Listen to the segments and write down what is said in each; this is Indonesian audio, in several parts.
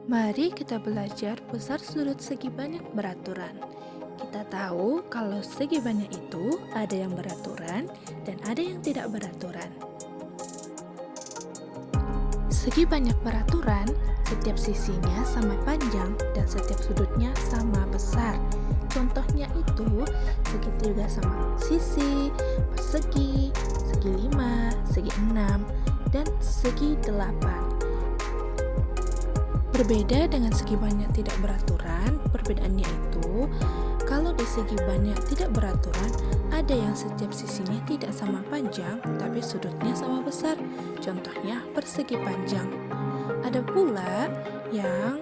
Mari kita belajar besar sudut segi banyak beraturan. Kita tahu kalau segi banyak itu ada yang beraturan dan ada yang tidak beraturan. Segi banyak beraturan, setiap sisinya sama panjang dan setiap sudutnya sama besar. Contohnya itu segitiga sama sisi, persegi, segi 5, segi 6, dan segi 8. Berbeda dengan segi banyak tidak beraturan, perbedaannya itu kalau di segi banyak tidak beraturan ada yang setiap sisinya tidak sama panjang tapi sudutnya sama besar. Contohnya persegi panjang. Ada pula yang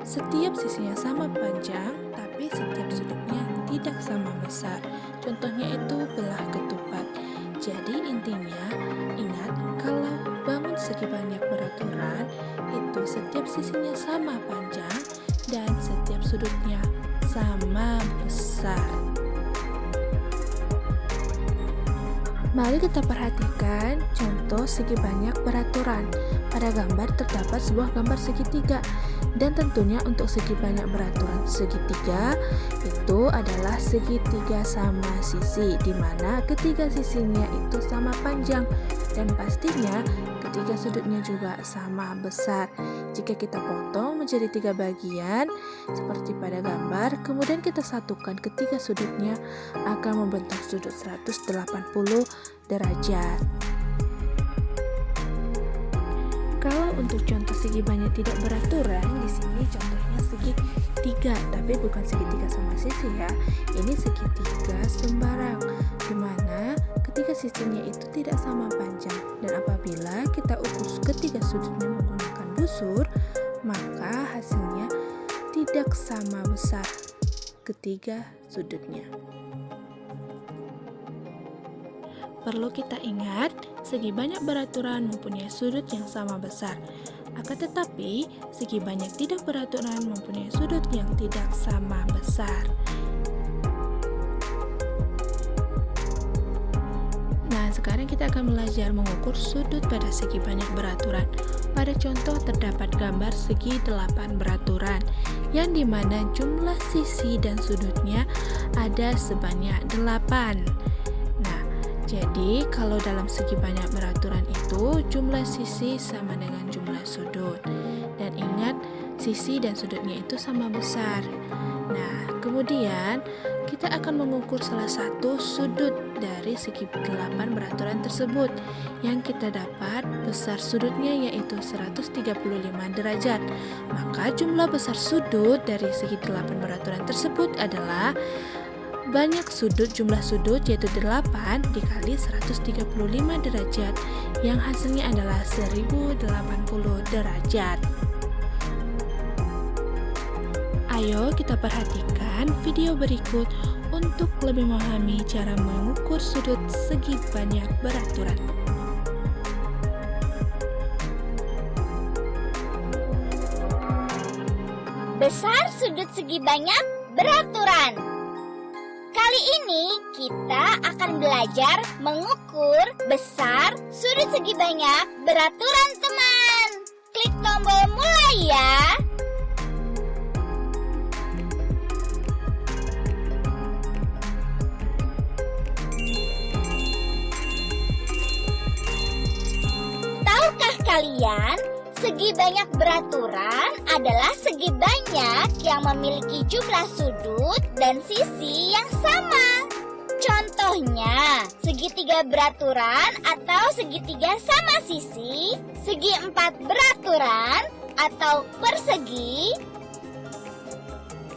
setiap sisinya sama panjang tapi setiap sudutnya tidak sama besar. Contohnya itu belah ketupat. Jadi intinya ingat kalau bangun segi banyak beraturan itu setiap sisinya sama panjang dan setiap sudutnya sama besar. Mari kita perhatikan contoh segi banyak beraturan. Pada gambar terdapat sebuah gambar segitiga dan tentunya untuk segi banyak beraturan segitiga itu adalah segitiga sama sisi di mana ketiga sisinya itu sama panjang dan pastinya ketiga sudutnya juga sama besar. Jika kita potong menjadi 3 bagian seperti pada gambar, kemudian kita satukan ketiga sudutnya akan membentuk sudut 180 derajat. Kalau untuk contoh segi banyak tidak beraturan, di sini contohnya segitiga, tapi bukan segitiga sama sisi ya. Ini segitiga sembarang, di mana ketiga sisinya itu tidak sama panjang. Dan apabila kita ukur ketiga sudutnya menggunakan busur, maka hasilnya tidak sama besar ketiga sudutnya. Perlu kita ingat, segi banyak beraturan mempunyai sudut yang sama besar. Akan tetapi, segi banyak tidak beraturan mempunyai sudut yang tidak sama besar. Nah, sekarang kita akan belajar mengukur sudut pada segi banyak beraturan. Pada contoh terdapat gambar segi 8 beraturan, yang dimana jumlah sisi dan sudutnya ada sebanyak 8. Jadi, kalau dalam segi banyak beraturan itu, jumlah sisi sama dengan jumlah sudut. Dan ingat, sisi dan sudutnya itu sama besar. Nah, kemudian kita akan mengukur salah satu sudut dari segi 8 beraturan tersebut. Yang kita dapat besar sudutnya yaitu 135 derajat. Maka jumlah besar sudut dari segi 8 beraturan tersebut adalah banyak sudut, jumlah sudut yaitu 8 dikali 135 derajat yang hasilnya adalah 1080 derajat. Ayo kita perhatikan video berikut untuk lebih memahami cara mengukur sudut segi banyak beraturan. Besar sudut segi banyak beraturan. Kali ini kita akan belajar mengukur besar sudut segi banyak beraturan, teman. Klik tombol mulai ya. Tahukah kalian, segi banyak beraturan adalah segi banyak yang memiliki jumlah sudut dan sisi yang sama. Contohnya, segitiga beraturan atau segitiga sama sisi, segi 4 beraturan atau persegi,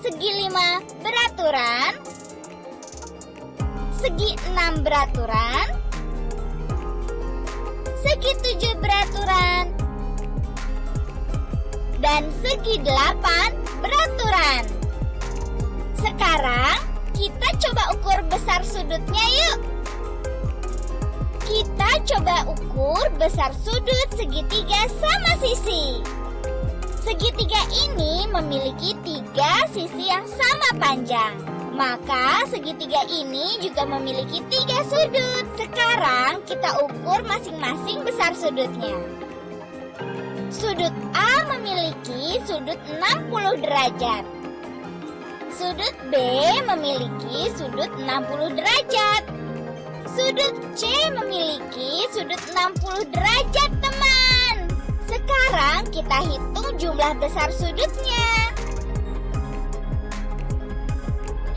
segi 5 beraturan, segi 6 beraturan, segi 7 beraturan, dan segi 8 beraturan. Sekarang kita coba ukur besar sudutnya yuk. Kita coba ukur besar sudut segitiga sama sisi. Segitiga ini memiliki 3 sisi yang sama panjang. Maka segitiga ini juga memiliki 3 sudut. Sekarang kita ukur masing-masing besar sudutnya. Sudut A memiliki sudut 60 derajat. Sudut B memiliki sudut 60 derajat. Sudut C memiliki sudut 60 derajat, teman. Sekarang kita hitung jumlah besar sudutnya.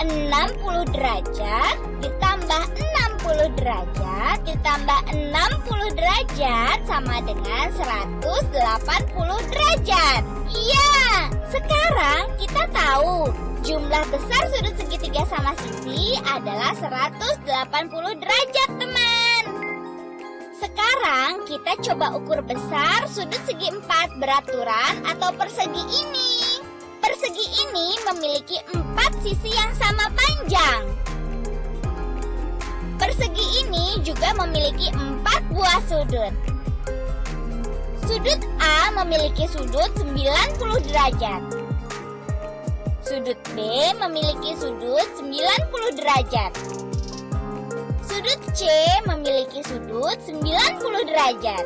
60 derajat ditambah 60 derajat ditambah 60 derajat sama dengan 180 derajat. Iya, sekarang kita tahu jumlah besar sudut segitiga sama sisi adalah 180 derajat, teman. Sekarang kita coba ukur besar sudut segi 4 beraturan atau persegi ini. Persegi ini memiliki 4 sisi yang sama panjang. Persegi ini juga memiliki 4 buah sudut. Sudut A memiliki sudut 90 derajat. Sudut B memiliki sudut 90 derajat. Sudut C memiliki sudut 90 derajat.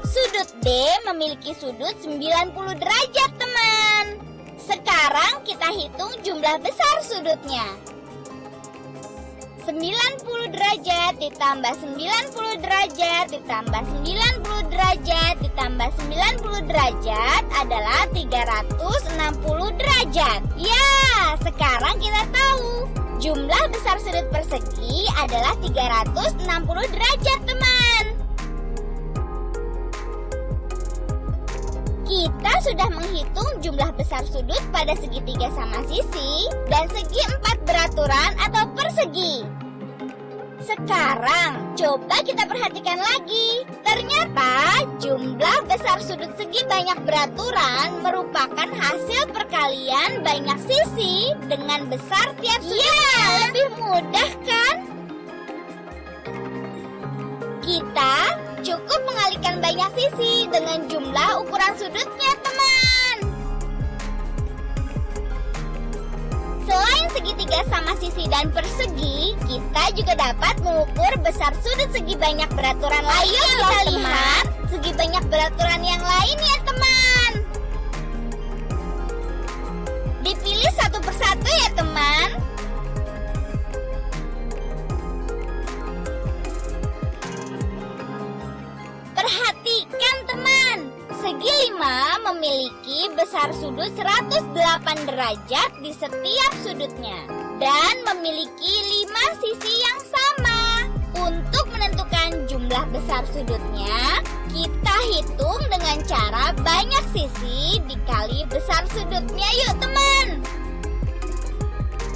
Sudut D memiliki sudut 90 derajat, teman. Sekarang kita hitung jumlah besar sudutnya. 90 derajat ditambah 90 derajat ditambah 90 derajat ditambah 90 derajat adalah 360 derajat. Ya, sekarang kita tahu jumlah besar sudut persegi adalah 360 derajat, teman. Kita sudah menghitung jumlah besar sudut pada segitiga sama sisi dan segi 4 beraturan atau persegi. Sekarang, coba kita perhatikan lagi. Ternyata jumlah besar sudut segi banyak beraturan merupakan hasil perkalian banyak sisi dengan besar tiap sudut. Ya, lebih mudah kan? Kita cukup mengalihkan banyak sisi dengan jumlah ukuran sudutnya, teman. Selain segitiga sama sisi dan persegi, kita juga dapat mengukur besar sudut segi banyak beraturan lain. Ayo kita lihat segi banyak beraturan yang lain ya, teman. Dipilih satu persatu ya, teman. Perhatikan, teman. Segi 5 memiliki besar sudut 108 derajat di setiap sudutnya dan memiliki 5 sisi yang sama. Untuk menentukan jumlah besar sudutnya, kita hitung dengan cara banyak sisi dikali besar sudutnya. Yuk, teman.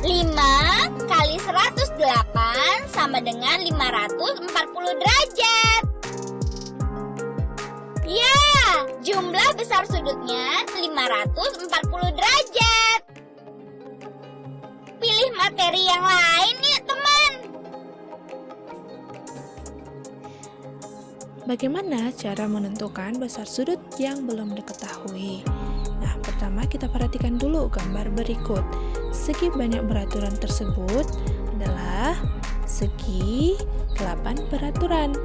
5 kali 108 sama dengan 540 derajat. Ya, jumlah besar sudutnya 540 derajat. Pilih materi yang lain ya, teman. Bagaimana cara menentukan besar sudut yang belum diketahui? Nah, pertama kita perhatikan dulu gambar berikut. Segi banyak beraturan tersebut adalah segi 8 beraturan,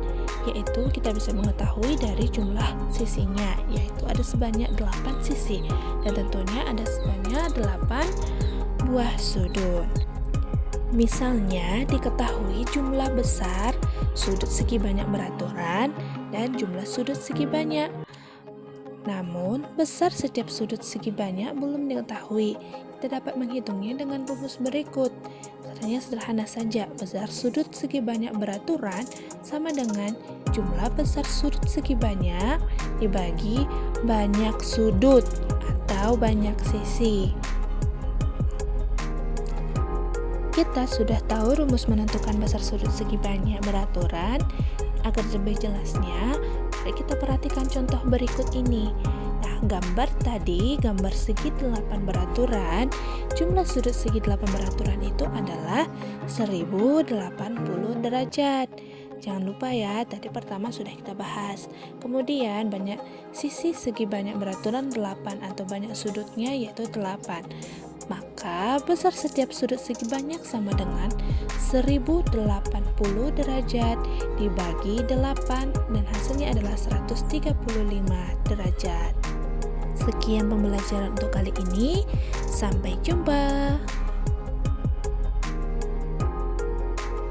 yaitu kita bisa mengetahui dari jumlah sisinya, yaitu ada sebanyak 8 sisi dan tentunya ada sebanyak 8 buah sudut. Misalnya diketahui jumlah besar sudut segi banyak beraturan dan jumlah sudut segi banyak. Namun, besar setiap sudut segi banyak belum diketahui. Kita dapat menghitungnya dengan rumus berikut. Caranya sederhana saja. Besar sudut segi banyak beraturan sama dengan jumlah besar sudut segi banyak dibagi banyak sudut atau banyak sisi. Kita sudah tahu rumus menentukan besar sudut segi banyak beraturan. Agar lebih jelasnya, mari kita perhatikan contoh berikut ini. Nah, gambar tadi, gambar segi 8 beraturan, jumlah sudut segi 8 beraturan itu adalah 1080 derajat. Jangan lupa ya, tadi pertama sudah kita bahas. Kemudian banyak sisi segi banyak beraturan 8 atau banyak sudutnya yaitu 8. Maka besar setiap sudut segi banyak sama dengan 1080 derajat dibagi 8 dan hasilnya adalah 135 derajat. Sekian pembelajaran untuk kali ini. Sampai jumpa.